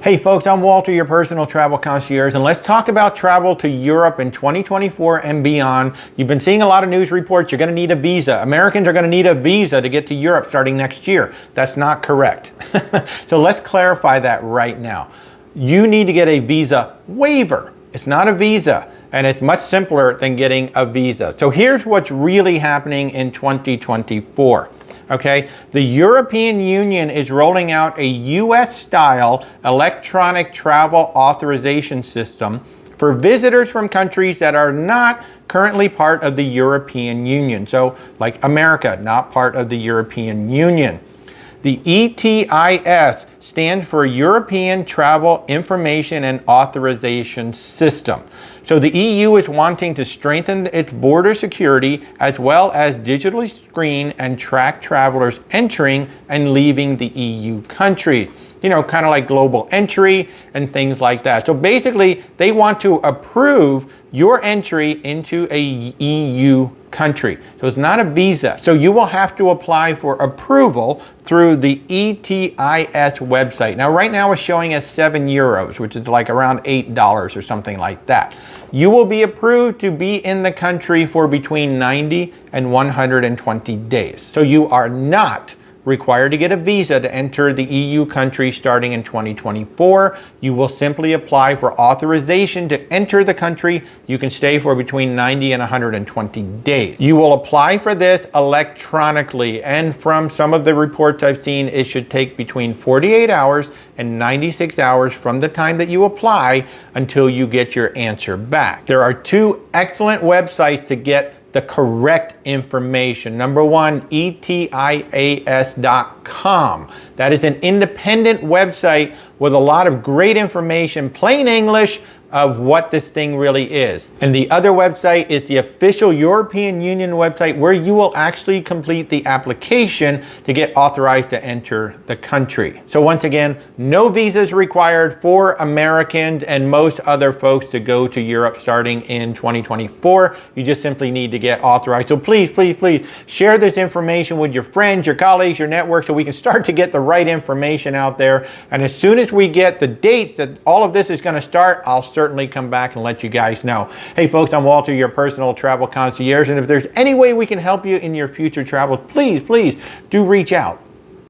Hey folks, I'm Walter, your personal travel concierge, and let's talk about travel to Europe in 2024 and beyond. You've been seeing a lot of news reports. You're going to need a visa. Americans are going to need a visa to get to Europe starting next year. That's not correct. So let's clarify that right now. You need to get a visa waiver. It's not a visa, and it's much simpler than getting a visa. So here's what's really happening in 2024. Okay, the European Union is rolling out a US-style electronic travel authorization system for visitors from countries that are not currently part of the European Union. So, like America, not part of the European Union. The ETIAS stands for European Travel Information and Authorization System. So the EU is wanting to strengthen its border security as well as digitally screen and track travelers entering and leaving the EU countries. You know, kind of like global entry and things like that. So basically, they want to approve your entry into a EU country. So it's not a visa. So you will have to apply for approval through the ETIAS website. Now, right now it's showing us €7, which is like around $8 or something like that. You will be approved to be in the country for between 90 and 120 days. So you are not required to get a visa to enter the EU country starting in 2024. You will simply apply for authorization to enter the country. You can stay for between 90 and 120 days. You will apply for this electronically, and from some of the reports I've seen, it should take between 48 hours and 96 hours from the time that you apply until you get your answer back. There are two excellent websites to get the correct information. Number one, ETIAS.com. That is an independent website with a lot of great information, plain English, of what this thing really is. And the other website is the official European Union website, where you will actually complete the application to get authorized to enter the country. So once again, no visas required for Americans and most other folks to go to Europe starting in 2024. You just simply need to get authorized. So please, please, please share this information with your friends, your colleagues, your network, so we can start to get the right information out there. And as soon as we get the dates that all of this is going to start, I'll certainly come back and let you guys know. Hey folks, I'm Walter, your personal travel concierge, and if there's any way we can help you in your future travels, please, please do reach out.